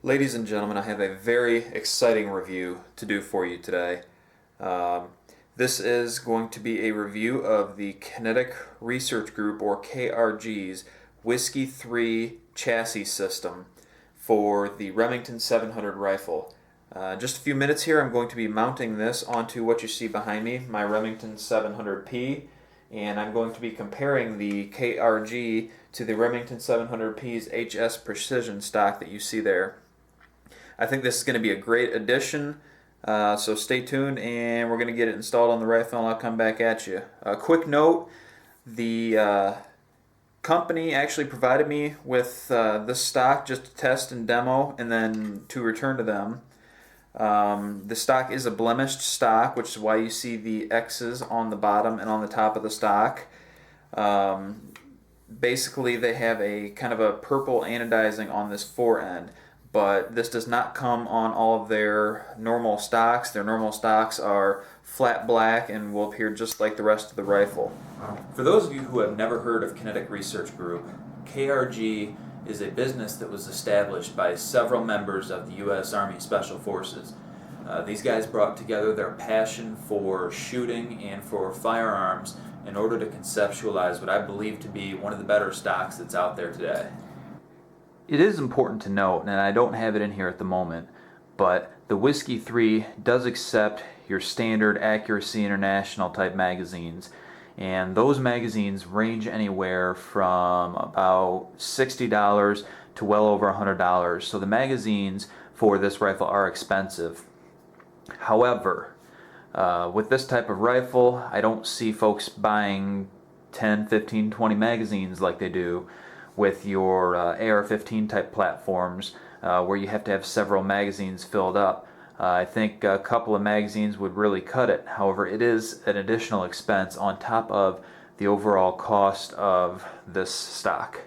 Ladies and gentlemen, I have a very exciting review to do for you today. Um, this is going to be a review of the Kinetic Research Group, or KRG's, Whiskey 3 chassis system for the Remington 700 rifle. Just a few minutes here, I'm going to be mounting this onto what you see behind me, my Remington 700P, and I'm going to be comparing the KRG to the Remington 700P's HS Precision stock that you see there. I think this is going to be a great addition, so stay tuned and we're going to get it installed on the rifle and I'll come back at you. A quick note, the company actually provided me with this stock just to test and demo and then to return to them. The stock is a blemished stock, which is why you see the X's on the bottom and on the top of the stock. Basically they have a kind of a purple anodizing on this fore end, but this does not come on all of their normal stocks. Their normal stocks are flat black and will appear just like the rest of the rifle. For those of you who have never heard of Kinetic Research Group, KRG is a business that was established by several members of the U.S. Army Special Forces. These guys brought together their passion for shooting and for firearms in order to conceptualize what I believe to be one of the better stocks that's out there today. It is important to note, and I don't have it in here at the moment, but the Whiskey 3 does accept your standard Accuracy International type magazines, and those magazines range anywhere from about $60 to well over $100. So the magazines for this rifle are expensive. However, with this type of rifle, I don't see folks buying 10, 15, 20 magazines like they do with your AR-15 type platforms, where you have to have several magazines filled up. I think a couple of magazines would really cut it. However, it is an additional expense on top of the overall cost of this stock.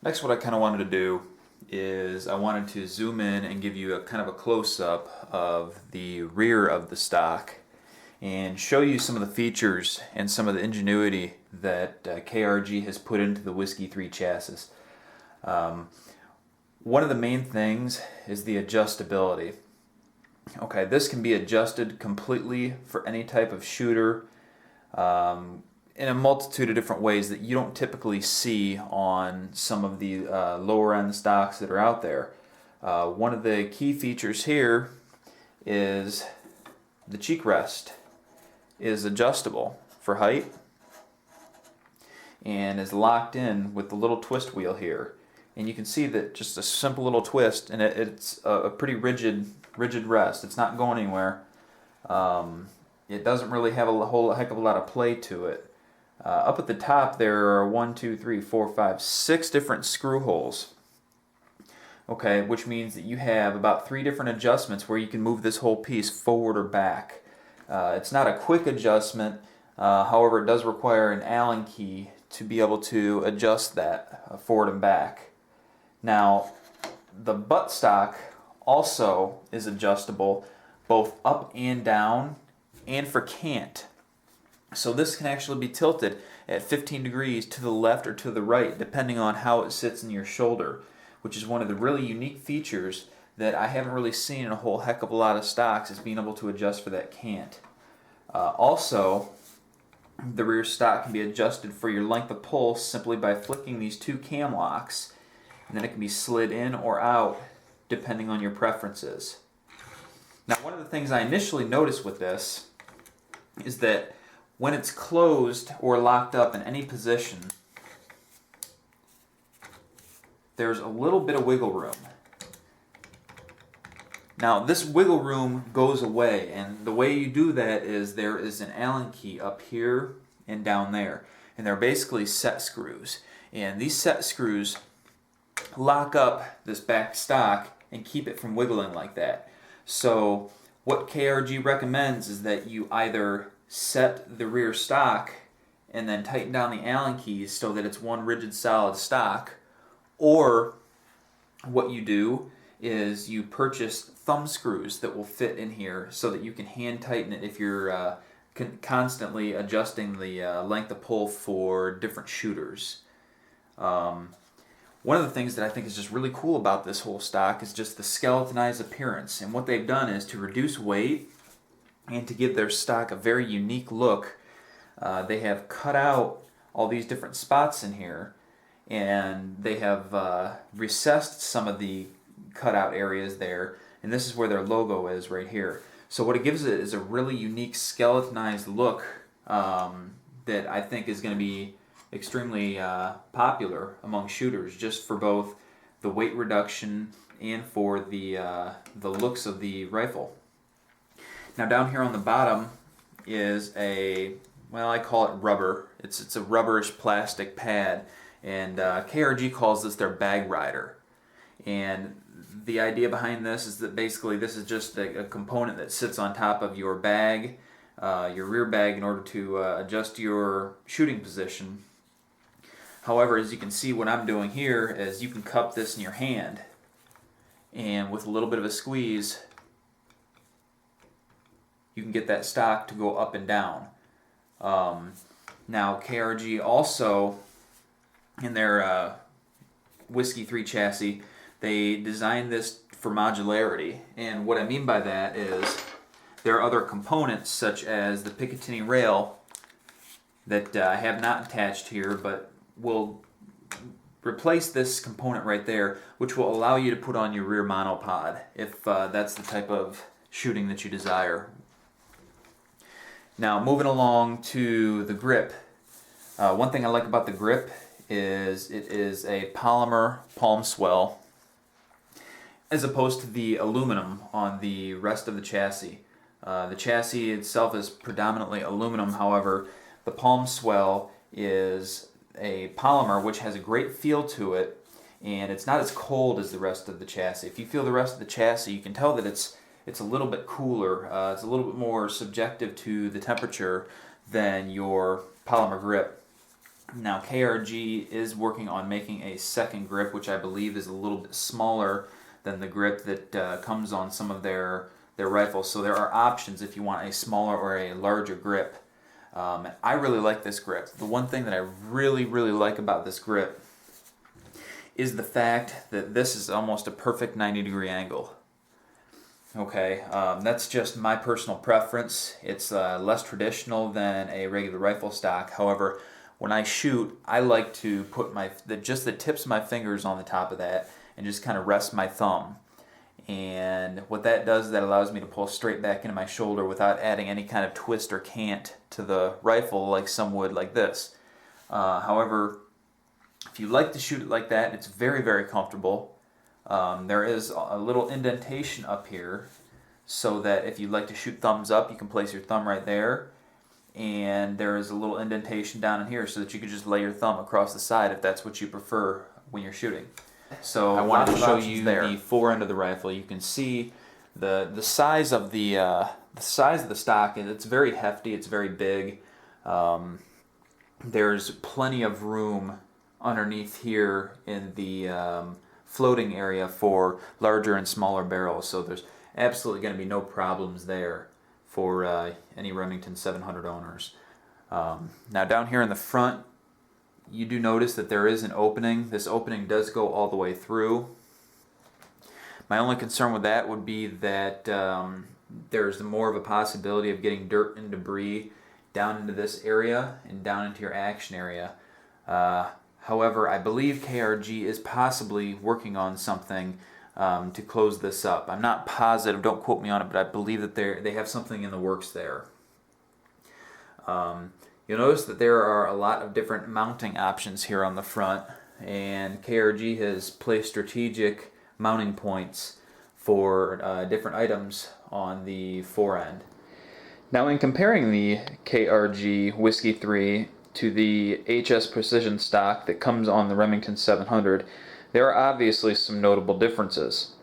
Next, what I kind of wanted to do is I wanted to zoom in and give you a kind of a close-up of the rear of the stock and show you some of the features and some of the ingenuity that KRG has put into the Whiskey 3 chassis. One of the main things is the adjustability. Okay, this can be adjusted completely for any type of shooter in a multitude of different ways that you don't typically see on some of the lower end stocks that are out there. One of the key features here is the cheek rest is adjustable for height and is locked in with the little twist wheel here. And you can see that just a simple little twist, and it's a pretty rigid rest. It's not going anywhere. It doesn't really have a whole heck of a lot of play to it. Up at the top there are 6 different screw holes. Okay, which means that you have about 3 different adjustments where you can move this whole piece forward or back. It's not a quick adjustment, however it does require an Allen key to be able to adjust that forward and back. Now, the buttstock also is adjustable both up and down and for cant. So this can actually be tilted at 15 degrees to the left or to the right depending on how it sits in your shoulder, which is one of the really unique features that I haven't really seen in a whole heck of a lot of stocks, is being able to adjust for that cant. Also, the rear stock can be adjusted for your length of pull simply by flicking these 2 cam locks, and then it can be slid in or out depending on your preferences. Now, one of the things I initially noticed with this is that when it's closed or locked up in any position, there's a little bit of wiggle room. Now, this wiggle room goes away, and the way you do that is there is an Allen key up here and down there, and they're basically set screws. And these set screws lock up this back stock and keep it from wiggling like that. So what KRG recommends is that you either set the rear stock and then tighten down the Allen keys so that it's one rigid solid stock, or what you do is you purchase thumb screws that will fit in here so that you can hand tighten it if you're constantly adjusting the length of pull for different shooters. One of the things that I think is just really cool about this whole stock is just the skeletonized appearance. And what they've done is to reduce weight and to give their stock a very unique look. They have cut out all these different spots in here, and they have recessed some of the cutout areas there, and this is where their logo is right here. So what it gives it is a really unique skeletonized look that I think is going to be extremely popular among shooters, just for both the weight reduction and for the looks of the rifle. Now down here on the bottom is a, well, I call it rubber. It's a rubberish plastic pad, and KRG calls this their bag rider. And the idea behind this is that basically this is just a component that sits on top of your bag, your rear bag, in order to adjust your shooting position. However, as you can see, what I'm doing here is you can cup this in your hand, and with a little bit of a squeeze, you can get that stock to go up and down. Now KRG also, in their Whiskey 3 chassis, they designed this for modularity, and what I mean by that is there are other components such as the Picatinny rail that I have not attached here, but will replace this component right there, which will allow you to put on your rear monopod if that's the type of shooting that you desire. Now moving along to the grip. One thing I like about the grip is it is a polymer palm swell as opposed to the aluminum on the rest of the chassis. The chassis itself is predominantly aluminum, however, the palm swell is a polymer which has a great feel to it, and it's not as cold as the rest of the chassis. If you feel the rest of the chassis, you can tell that it's a little bit cooler. It's a little bit more subjective to the temperature than your polymer grip. Now KRG is working on making a second grip, which I believe is a little bit smaller than the grip that comes on some of their rifles. So there are options if you want a smaller or a larger grip. I really like this grip. The one thing that I really like about this grip is the fact that this is almost a perfect 90-degree angle. Okay, that's just my personal preference. It's less traditional than a regular rifle stock. However, when I shoot, I like to put just the tips of my fingers on the top of that and just kind of rest my thumb. And what that does is that allows me to pull straight back into my shoulder without adding any kind of twist or cant to the rifle like some would like this. However, if you like to shoot it like that, it's very comfortable. There is a little indentation up here so that if you'd like to shoot thumbs up, you can place your thumb right there. And there is a little indentation down in here so that you can just lay your thumb across the side if that's what you prefer when you're shooting. So I wanted to show you the fore end of the rifle. You can see the size of the stock, and it's very hefty. It's very big. There's plenty of room underneath here in the floating area for larger and smaller barrels. So there's absolutely going to be no problems there for any Remington 700 owners. Now down here in the front, you do notice that there is an opening. This opening does go all the way through. My only concern with that would be that there's more of a possibility of getting dirt and debris down into this area and down into your action area. However, I believe KRG is possibly working on something to close this up. I'm not positive, don't quote me on it, but I believe that they have something in the works there. You'll notice that there are a lot of different mounting options here on the front, and KRG has placed strategic mounting points for different items on the fore end. Now in comparing the KRG Whiskey 3 to the HS Precision stock that comes on the Remington 700, there are obviously some notable differences.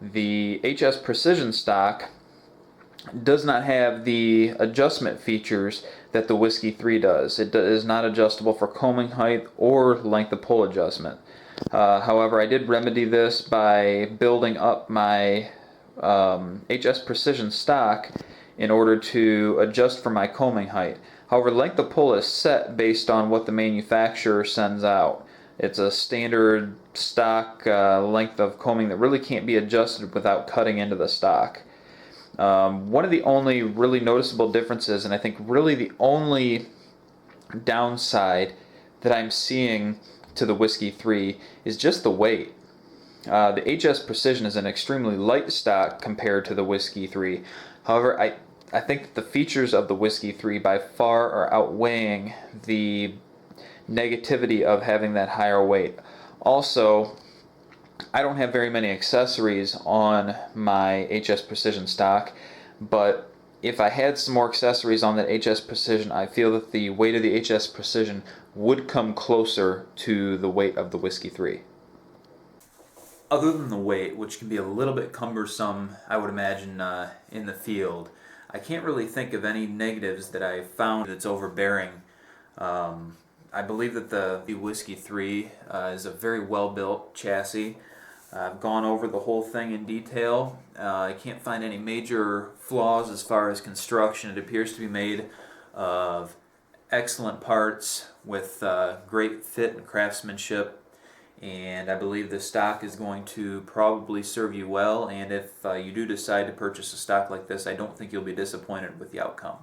The HS Precision stock does not have the adjustment features that the Whiskey 3 does. It is not adjustable for combing height or length of pull adjustment. However, I did remedy this by building up my HS Precision stock in order to adjust for my combing height. However, length of pull is set based on what the manufacturer sends out. It's a standard stock length of combing that really can't be adjusted without cutting into the stock. One of the only really noticeable differences, and I think really the only downside that I'm seeing to the Whiskey 3 is just the weight. The HS Precision is an extremely light stock compared to the Whiskey 3. However, I think that the features of the Whiskey 3 by far are outweighing the negativity of having that higher weight. Also, I don't have very many accessories on my HS Precision stock, but if I had some more accessories on that HS Precision, I feel that the weight of the HS Precision would come closer to the weight of the Whiskey 3. Other than the weight, which can be a little bit cumbersome, I would imagine, in the field, I can't really think of any negatives that I found that's overbearing. I believe that the Whiskey 3 is a very well-built chassis. I've gone over the whole thing in detail. I can't find any major flaws as far as construction. It appears to be made of excellent parts with great fit and craftsmanship. And I believe the stock is going to probably serve you well, and if you do decide to purchase a stock like this, I don't think you'll be disappointed with the outcome.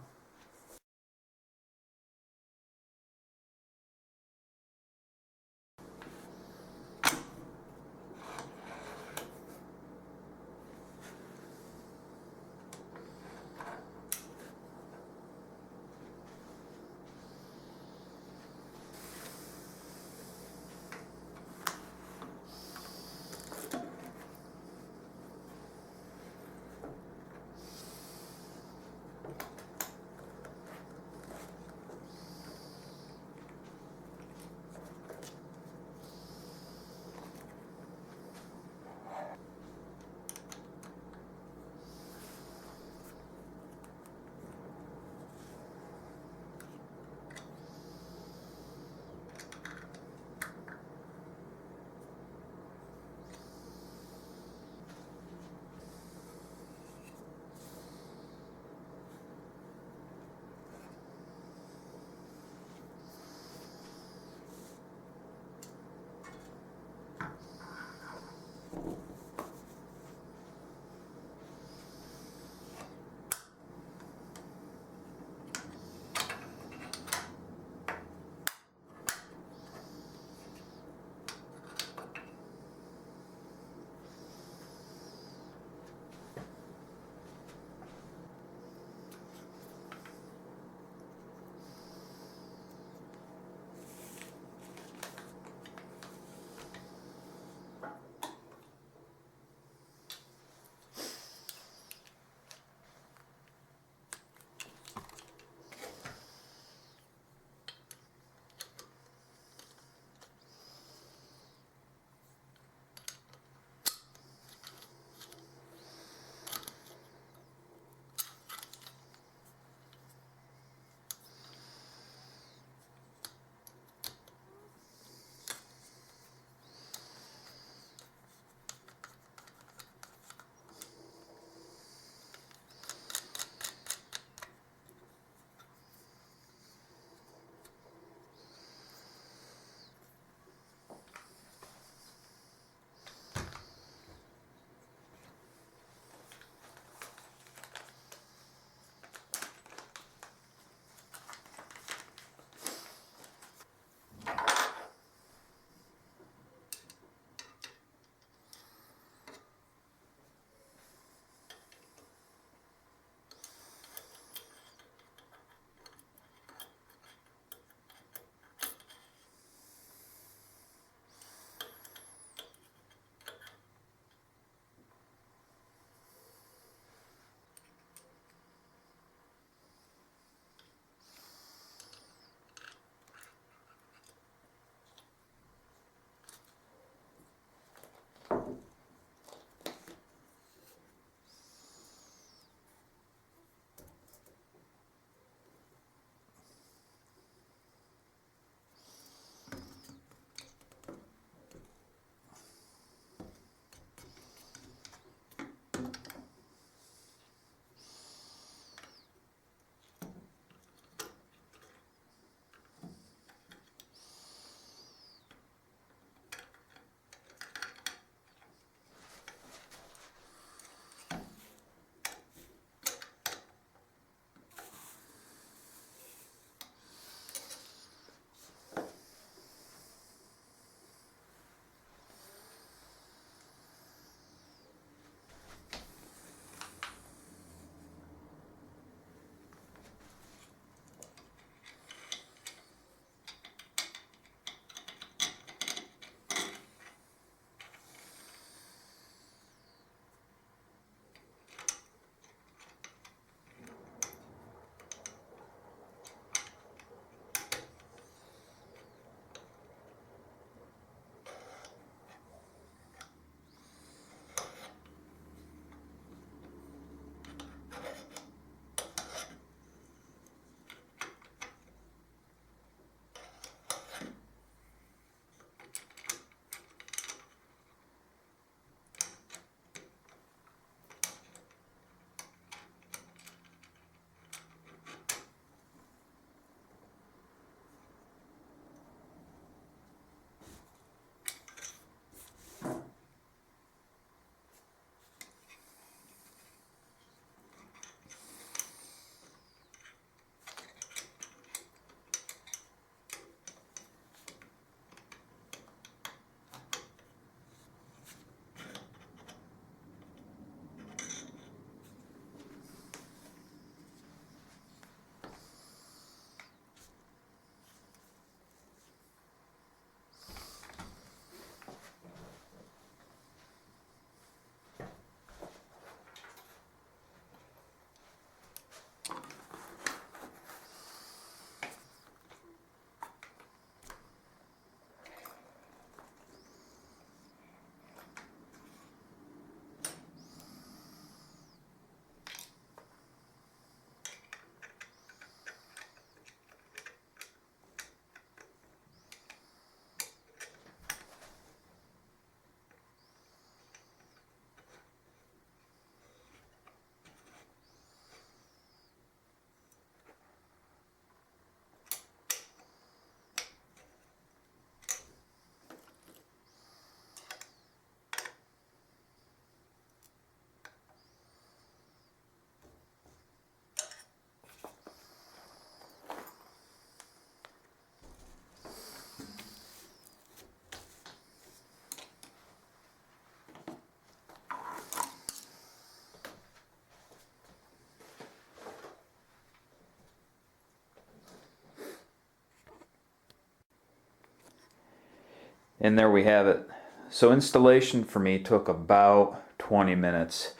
And there we have it. So installation for me took about 20 minutes.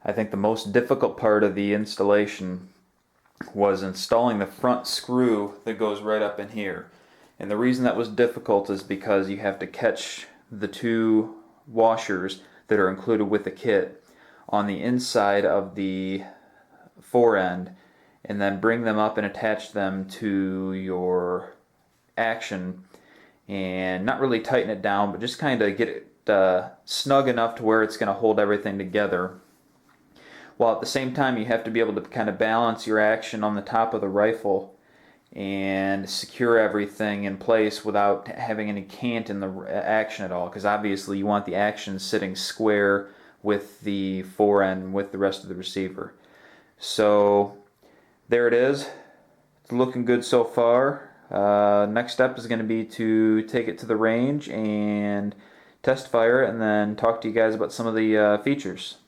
I think the most difficult part of the installation was installing the front screw that goes right up in here. And the reason that was difficult is because you have to catch the two washers that are included with the kit on the inside of the fore end, and then bring them up and attach them to your action, and not really tighten it down, but just kind of get it snug enough to where it's going to hold everything together. While at the same time you have to be able to kind of balance your action on the top of the rifle and secure everything in place without having any cant in the action at all, because obviously you want the action sitting square with the fore end with the rest of the receiver. So there it is. It's looking good so far. Next step is going to be to take it to the range and test fire it, and then talk to you guys about some of the features.